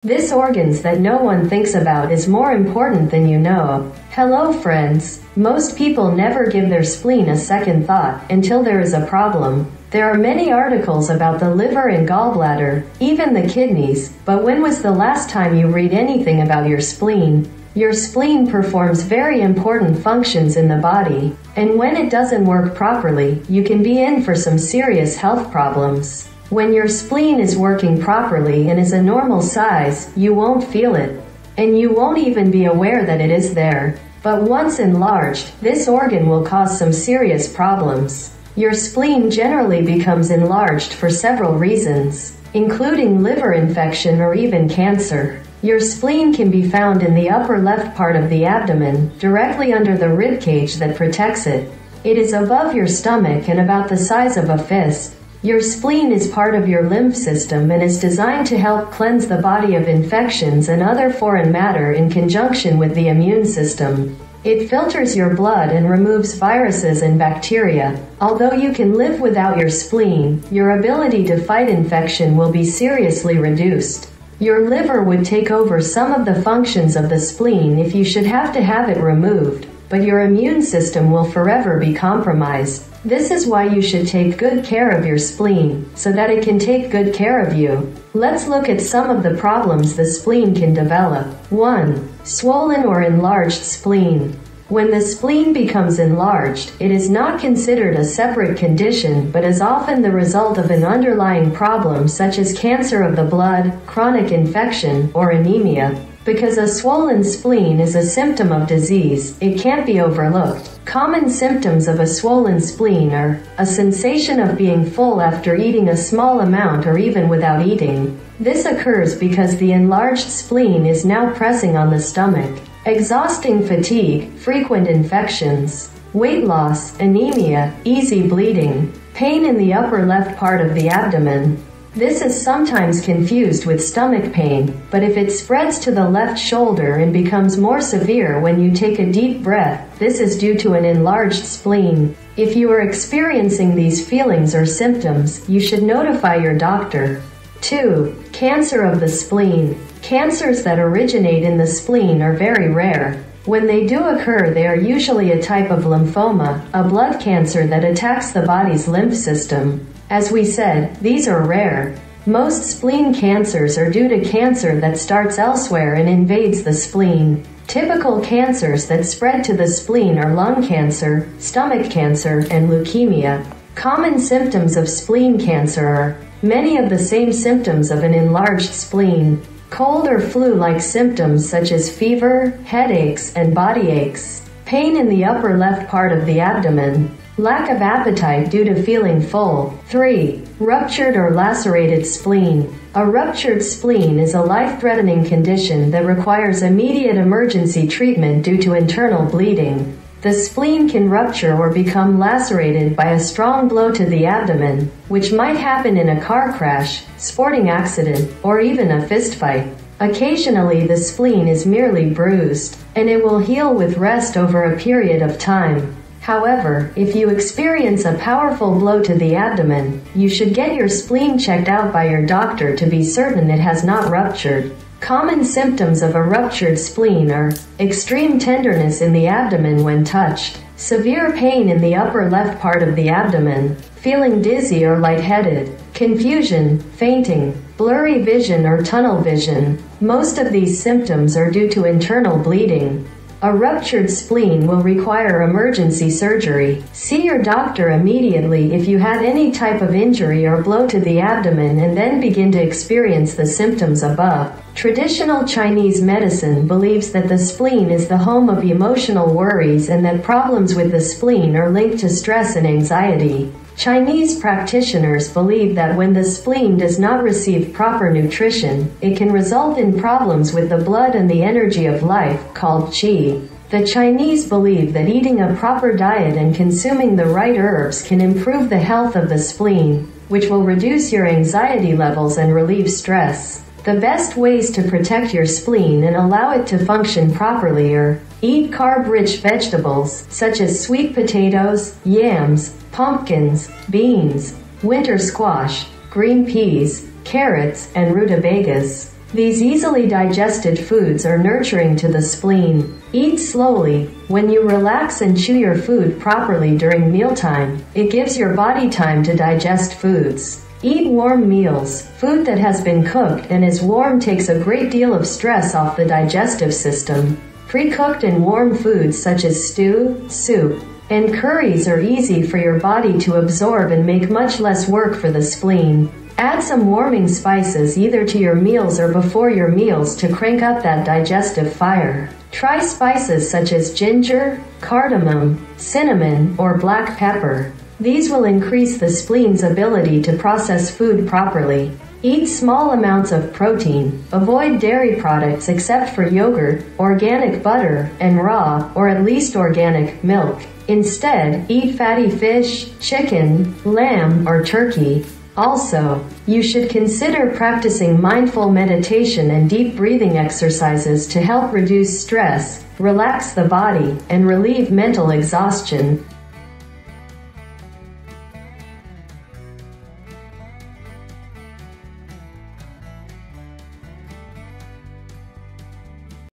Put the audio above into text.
This organs that no one thinks about is more important than you know. Hello friends. Most people never give their spleen a second thought until there is a problem. There are many articles about the liver and gallbladder, even the kidneys, but when was the last time you read anything about your spleen? Your spleen performs very important functions in the body, and when it doesn't work properly, you can be in for some serious health problems. When your spleen is working properly and is a normal size, you won't feel it. And you won't even be aware that it is there. But once enlarged, this organ will cause some serious problems. Your spleen generally becomes enlarged for several reasons, including liver infection or even cancer. Your spleen can be found in the upper left part of the abdomen, directly under the rib cage that protects it. It is above your stomach and about the size of a fist. Your spleen is part of your lymph system and is designed to help cleanse the body of infections and other foreign matter in conjunction with the immune system. It filters your blood and removes viruses and bacteria. Although you can live without your spleen, your ability to fight infection will be seriously reduced. Your liver would take over some of the functions of the spleen if you should have to have it removed, but your immune system will forever be compromised. This is why you should take good care of your spleen, so that it can take good care of you. Let's look at some of the problems the spleen can develop. 1. Swollen or enlarged spleen. When the spleen becomes enlarged, it is not considered a separate condition but is often the result of an underlying problem such as cancer of the blood, chronic infection, or anemia. Because a swollen spleen is a symptom of disease, it can't be overlooked. Common symptoms of a swollen spleen are a sensation of being full after eating a small amount or even without eating. This occurs because the enlarged spleen is now pressing on the stomach. Exhausting fatigue, frequent infections, weight loss, anemia, easy bleeding, pain in the upper left part of the abdomen. This is sometimes confused with stomach pain, but if it spreads to the left shoulder and becomes more severe when you take a deep breath, this is due to an enlarged spleen. If you are experiencing these feelings or symptoms, you should notify your doctor. 2. Cancer of the spleen. Cancers that originate in the spleen are very rare. When they do occur, they are usually a type of lymphoma, a blood cancer that attacks the body's lymph system. As we said, these are rare. Most spleen cancers are due to cancer that starts elsewhere and invades the spleen. Typical cancers that spread to the spleen are lung cancer, stomach cancer, and leukemia. Common symptoms of spleen cancer are many of the same symptoms of an enlarged spleen. Cold or flu-like symptoms such as fever, headaches, and body aches. Pain in the upper left part of the abdomen. Lack of appetite due to feeling full. 3. Ruptured or lacerated spleen. A ruptured spleen is a life-threatening condition that requires immediate emergency treatment due to internal bleeding. The spleen can rupture or become lacerated by a strong blow to the abdomen, which might happen in a car crash, sporting accident, or even a fistfight. Occasionally the spleen is merely bruised, and it will heal with rest over a period of time. However, if you experience a powerful blow to the abdomen, you should get your spleen checked out by your doctor to be certain it has not ruptured. Common symptoms of a ruptured spleen are extreme tenderness in the abdomen when touched, severe pain in the upper left part of the abdomen, feeling dizzy or lightheaded, confusion, fainting, blurry vision or tunnel vision. Most of these symptoms are due to internal bleeding. A ruptured spleen will require emergency surgery. See your doctor immediately if you have any type of injury or blow to the abdomen and then begin to experience the symptoms above. Traditional Chinese medicine believes that the spleen is the home of emotional worries and that problems with the spleen are linked to stress and anxiety. Chinese practitioners believe that when the spleen does not receive proper nutrition, it can result in problems with the blood and the energy of life, called qi. The Chinese believe that eating a proper diet and consuming the right herbs can improve the health of the spleen, which will reduce your anxiety levels and relieve stress. The best ways to protect your spleen and allow it to function properly are eat carb-rich vegetables, such as sweet potatoes, yams, pumpkins, beans, winter squash, green peas, carrots, and rutabagas. These easily digested foods are nurturing to the spleen. Eat slowly. When you relax and chew your food properly during mealtime, it gives your body time to digest foods. Eat warm meals. Food that has been cooked and is warm takes a great deal of stress off the digestive system. Pre-cooked and warm foods such as stew, soup, and curries are easy for your body to absorb and make much less work for the spleen. Add some warming spices either to your meals or before your meals to crank up that digestive fire. Try spices such as ginger, cardamom, cinnamon, or black pepper. These will increase the spleen's ability to process food properly. Eat small amounts of protein. Avoid dairy products except for yogurt, organic butter, and raw, or at least organic, milk. Instead, eat fatty fish, chicken, lamb, or turkey. Also, you should consider practicing mindful meditation and deep breathing exercises to help reduce stress, relax the body, and relieve mental exhaustion.